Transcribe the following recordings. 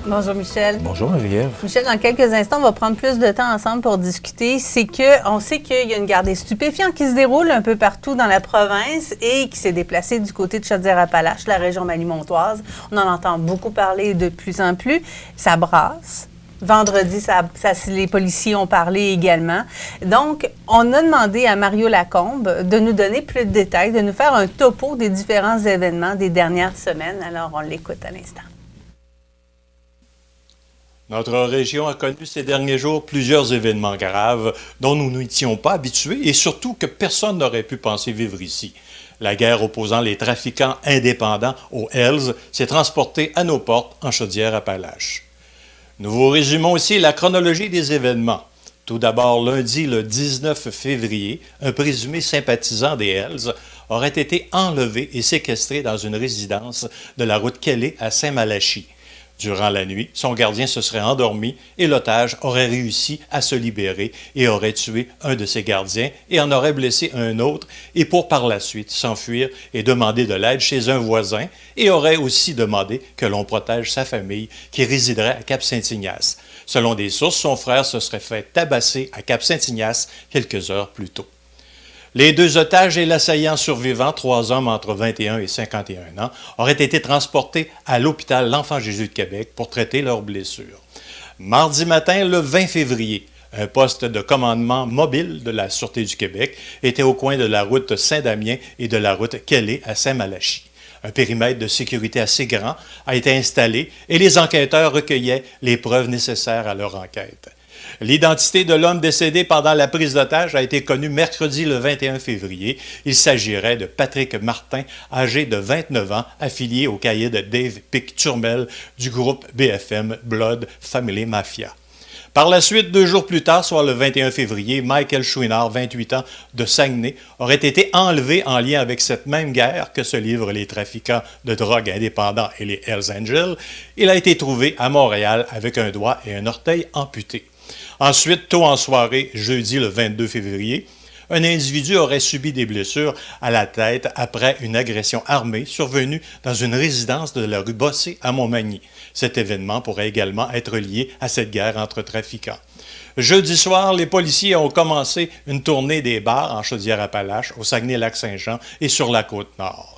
Bonjour Michel. Bonjour Marie-Ève. Michel, dans quelques instants, on va prendre plus de temps ensemble pour discuter. On sait qu'il y a une garde des stupéfiants qui se déroule un peu partout dans la province et qui s'est déplacée du côté de Chaudière-Appalaches, la région Maline-Montoise. On en entend beaucoup parler de plus en plus. Ça brasse. Vendredi, les policiers ont parlé également. Donc, on a demandé à Mario Lacombe de nous donner plus de détails, de nous faire un topo des différents événements des dernières semaines. Alors, on l'écoute à l'instant. Notre région a connu ces derniers jours plusieurs événements graves dont nous n'étions pas habitués et surtout que personne n'aurait pu penser vivre ici. La guerre opposant les trafiquants indépendants aux Hells s'est transportée à nos portes en Chaudière-Appalaches. Nous vous résumons aussi la chronologie des événements. Tout d'abord, lundi, le 19 février, un présumé sympathisant des Hells aurait été enlevé et séquestré dans une résidence de la route Kelly à Saint-Malachie. Durant la nuit, son gardien se serait endormi et l'otage aurait réussi à se libérer et aurait tué un de ses gardiens et en aurait blessé un autre et pour par la suite s'enfuir et demander de l'aide chez un voisin et aurait aussi demandé que l'on protège sa famille qui résiderait à Cap-Saint-Ignace. Selon des sources, son frère se serait fait tabasser à Cap-Saint-Ignace quelques heures plus tôt. Les deux otages et l'assaillant survivant, 3 hommes entre 21 et 51 ans, auraient été transportés à l'hôpital L'Enfant-Jésus de Québec pour traiter leurs blessures. Mardi matin, le 20 février, un poste de commandement mobile de la Sûreté du Québec était au coin de la route Saint-Damien et de la route Kelly à Saint-Malachie. Un périmètre de sécurité assez grand a été installé et les enquêteurs recueillaient les preuves nécessaires à leur enquête. L'identité de l'homme décédé pendant la prise d'otage a été connue mercredi le 21 février. Il s'agirait de Patrick Martin, âgé de 29 ans, affilié au cahier de Dave Pic-Turmel du groupe BFM Blood Family Mafia. Par la suite, 2 jours plus tard, soit le 21 février, Michael Chouinard, 28 ans, de Saguenay, aurait été enlevé en lien avec cette même guerre que se livrent les trafiquants de drogue indépendants et les Hells Angels. Il a été trouvé à Montréal avec un doigt et un orteil amputés. Ensuite, tôt en soirée, jeudi le 22 février, un individu aurait subi des blessures à la tête après une agression armée survenue dans une résidence de la rue Bossé à Montmagny. Cet événement pourrait également être lié à cette guerre entre trafiquants. Jeudi soir, les policiers ont commencé une tournée des bars en Chaudière-Appalaches, au Saguenay-Lac-Saint-Jean et sur la Côte-Nord.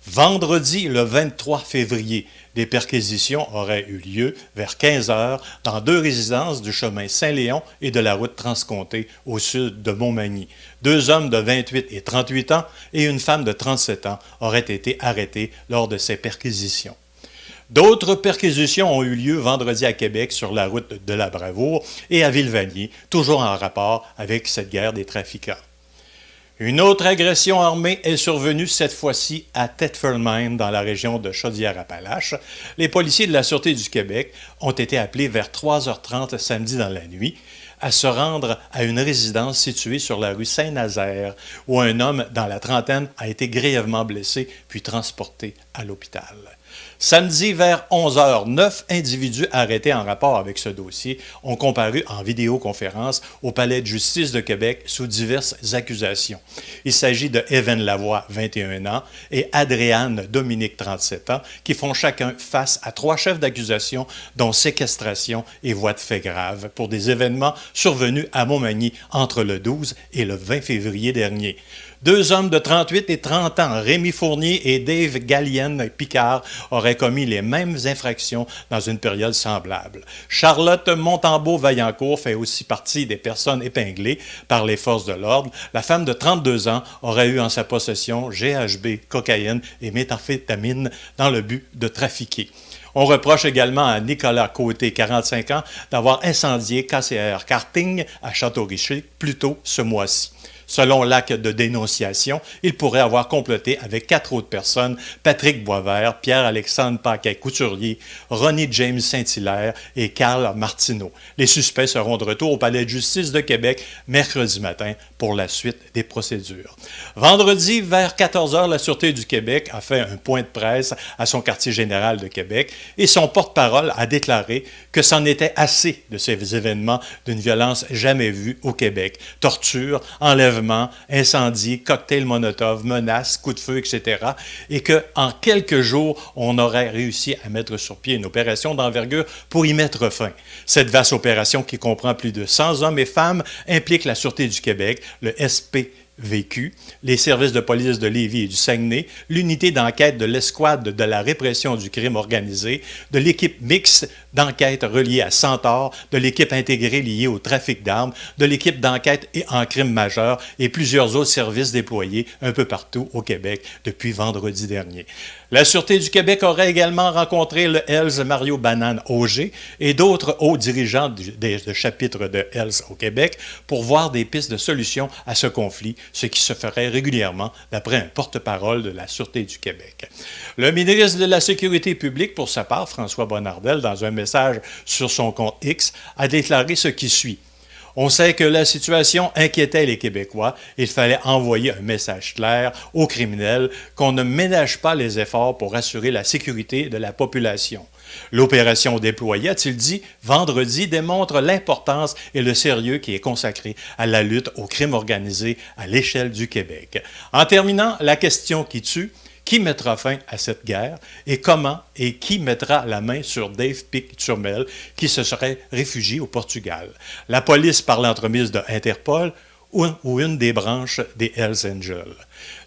Vendredi, le 23 février, des perquisitions auraient eu lieu vers 15 heures dans 2 résidences du chemin Saint-Léon et de la route Transcomté au sud de Montmagny. 2 hommes de 28 et 38 ans et une femme de 37 ans auraient été arrêtés lors de ces perquisitions. D'autres perquisitions ont eu lieu vendredi à Québec sur la route de la Bravoure et à Ville-Vanier, toujours en rapport avec cette guerre des trafiquants. Une autre agression armée est survenue cette fois-ci à Thetford Mine dans la région de Chaudière-Appalaches. Les policiers de la Sûreté du Québec ont été appelés vers 3h30 samedi dans la nuit à se rendre à une résidence située sur la rue Saint-Nazaire où un homme dans la trentaine a été grièvement blessé puis transporté à l'hôpital. Samedi, vers 11h, 9 individus arrêtés en rapport avec ce dossier ont comparu en vidéoconférence au Palais de justice de Québec sous diverses accusations. Il s'agit de Evan Lavoie, 21 ans, et Adriane Dominique, 37 ans, qui font chacun face à 3 chefs d'accusation, dont séquestration et voies de fait graves, pour des événements survenus à Montmagny entre le 12 et le 20 février dernier. 2 hommes de 38 et 30 ans, Rémi Fournier et Dave Gallienne Picard, auraient commis les mêmes infractions dans une période semblable. Charlotte Montembeault-Vaillancourt fait aussi partie des personnes épinglées par les forces de l'ordre. La femme de 32 ans aurait eu en sa possession GHB, cocaïne et méthamphétamine dans le but de trafiquer. On reproche également à Nicolas Côté, 45 ans, d'avoir incendié KCR Karting à Château-Richer plus tôt ce mois-ci. Selon l'acte de dénonciation, il pourrait avoir comploté avec 4 autres personnes, Patrick Boisvert, Pierre-Alexandre Paquet-Couturier, Ronnie James Saint-Hilaire et Carl Martineau. Les suspects seront de retour au Palais de justice de Québec mercredi matin pour la suite des procédures. Vendredi, vers 14h, la Sûreté du Québec a fait un point de presse à son quartier général de Québec et son porte-parole a déclaré que c'en était assez de ces événements d'une violence jamais vue au Québec. Torture, enlèvement enlèvements, incendies, cocktails Molotov, menaces, coups de feu, etc. Et qu'en quelques jours, on aurait réussi à mettre sur pied une opération d'envergure pour y mettre fin. Cette vaste opération qui comprend plus de 100 hommes et femmes implique la Sûreté du Québec, le SPVQ, les services de police de Lévis et du Saguenay, l'unité d'enquête de l'escouade de la répression du crime organisé, de l'équipe mixte d'enquête reliée à Centaure, de l'équipe intégrée liée au trafic d'armes, de l'équipe d'enquête en crime majeur et plusieurs autres services déployés un peu partout au Québec depuis vendredi dernier. La Sûreté du Québec aurait également rencontré le Hells Mario Banane Auger et d'autres hauts dirigeants de chapitre de Hells au Québec pour voir des pistes de solution à ce conflit, ce qui se ferait régulièrement d'après un porte-parole de la Sûreté du Québec. Le ministre de la Sécurité publique, pour sa part, François Bonnardel, dans un message sur son compte X, a déclaré ce qui suit. On sait que la situation inquiétait les Québécois. Il fallait envoyer un message clair aux criminels qu'on ne ménage pas les efforts pour assurer la sécurité de la population. L'opération déployée, a-t-il dit, vendredi, démontre l'importance et le sérieux qui est consacré à la lutte au crime organisé à l'échelle du Québec. En terminant, la question qui tue, qui mettra fin à cette guerre et comment et qui mettra la main sur Dave Pic-Turmel qui se serait réfugié au Portugal? La police par l'entremise de Interpol ou une des branches des Hells Angels.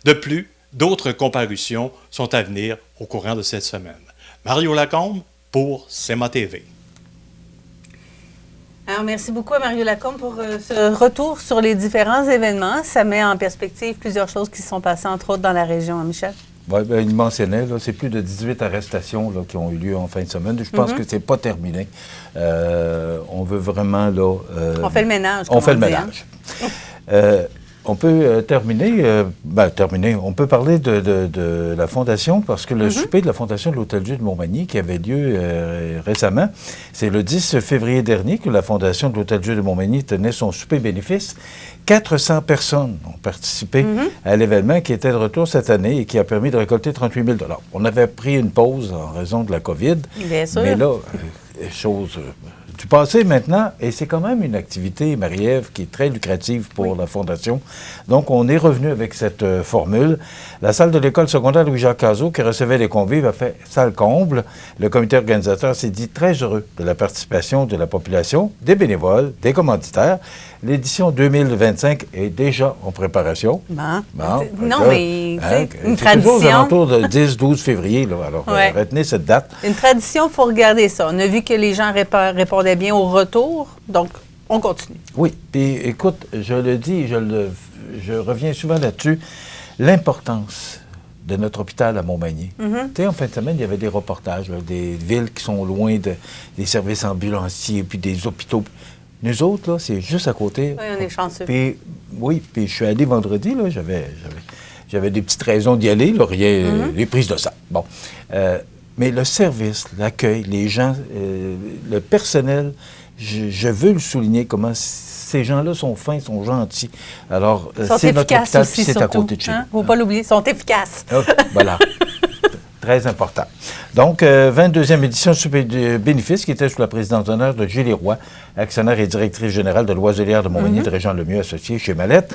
De plus, d'autres comparutions sont à venir au courant de cette semaine. Mario Lacombe pour CEMA TV. Alors, merci beaucoup à Mario Lacombe pour ce retour sur les différents événements. Ça met en perspective plusieurs choses qui se sont passées, entre autres, dans la région, hein, Michel? Oui, bien, il mentionnait, là, c'est plus de 18 arrestations là, qui ont eu lieu en fin de semaine. Je pense que c'est pas terminé. On veut vraiment, là... on fait le ménage, on fait le dit, ménage. On peut terminer, on peut parler de la Fondation, parce que le souper de la Fondation de l'Hôtel-Dieu de Montmagny, qui avait lieu récemment, c'est le 10 février dernier que la Fondation de l'Hôtel-Dieu de Montmagny tenait son souper bénéfice. 400 personnes ont participé à l'événement qui était de retour cette année et qui a permis de récolter 38 000 $. On avait pris une pause en raison de la COVID, bien sûr. Mais là, chose du passé maintenant, et c'est quand même une activité, Marie-Ève, qui est très lucrative pour la Fondation. Donc, on est revenu avec cette formule. La salle de l'école secondaire Louis-Jacques Cazot, qui recevait les convives, a fait salle comble. Le comité organisateur s'est dit très heureux de la participation de la population, des bénévoles, des commanditaires. L'édition 2025 est déjà en préparation. Non, là, mais une c'est tradition. toujours aux alentours de 10-12 février. Là, alors, retenez cette date. Une tradition, il faut regarder ça. On a vu que les gens répondaient bien au retour, donc on continue. Oui, puis écoute, je le dis, je reviens souvent là-dessus, l'importance de notre hôpital à Montmagny. Tu sais, en fin de semaine, il y avait des reportages, là, des villes qui sont loin des services ambulanciers, puis des hôpitaux. Nous autres, là, c'est juste à côté. Oui, on est chanceux. Puis, oui, puis je suis allé vendredi, là, j'avais des petites raisons d'y aller, là, rien, les prises de sang. Bon. Mais le service, l'accueil, les gens, le personnel, je veux le souligner comment ces gens-là sont fins, sont gentils. Alors, c'est notre hôpital, puis c'est à côté de chez nous. Il ne faut pas l'oublier, ils sont efficaces. Voilà. Très important. Donc, 22e édition du souper de bénéfice qui était sous la présidence d'honneur de Julie Roy, actionnaire et directrice générale de Loiselière de Montmagny, de Régent Lemieux associé chez Mallette.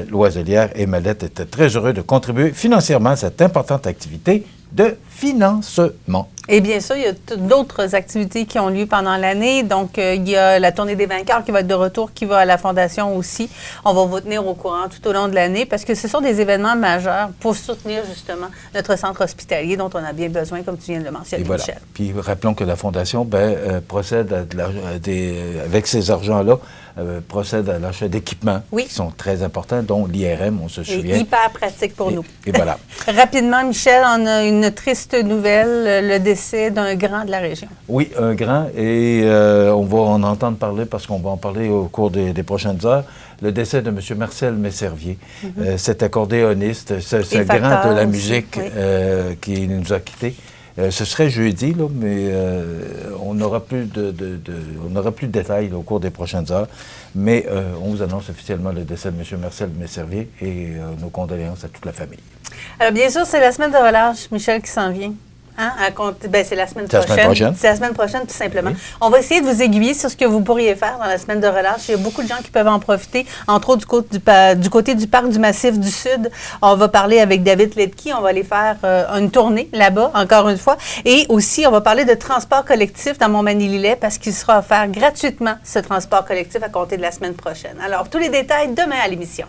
Loiselière et Mallette étaient très heureux de contribuer financièrement à cette importante activité de financement. Et bien sûr, il y a d'autres activités qui ont lieu pendant l'année. Donc, il y a la tournée des vainqueurs qui va être de retour, qui va à la Fondation aussi. On va vous tenir au courant tout au long de l'année parce que ce sont des événements majeurs pour soutenir justement notre centre hospitalier dont on a bien besoin, comme tu viens de le mentionner, voilà. Michel. Puis, rappelons que la Fondation procède avec ces argents-là, procède à l'achat d'équipements qui sont très importants, dont l'IRM, on se souvient. Et hyper pratique pour nous. Et voilà. Rapidement, Michel, on a une triste nouvelle, le décès d'un grand de la région. Oui, un grand, et on va en entendre parler parce qu'on va en parler au cours des prochaines heures. Le décès de M. Marcel Messervier, cet accordéoniste, ce grand de la musique qui nous a quittés. Ce serait jeudi, là, mais on n'aura plus de détails là, au cours des prochaines heures. Mais on vous annonce officiellement le décès de M. Marcel Messervier et nos condoléances à toute la famille. Alors, bien sûr, c'est la semaine de relâche, Michel, qui s'en vient. Hein, c'est la semaine prochaine. C'est la semaine prochaine, tout simplement. Oui. On va essayer de vous aiguiller sur ce que vous pourriez faire dans la semaine de relâche. Il y a beaucoup de gens qui peuvent en profiter, entre autres du côté du parc du Massif du Sud. On va parler avec David Ledki. On va aller faire une tournée là-bas, encore une fois. Et aussi, on va parler de transport collectif dans Montmagny-Lillet parce qu'il sera offert gratuitement, ce transport collectif, à compter de la semaine prochaine. Alors, tous les détails demain à l'émission.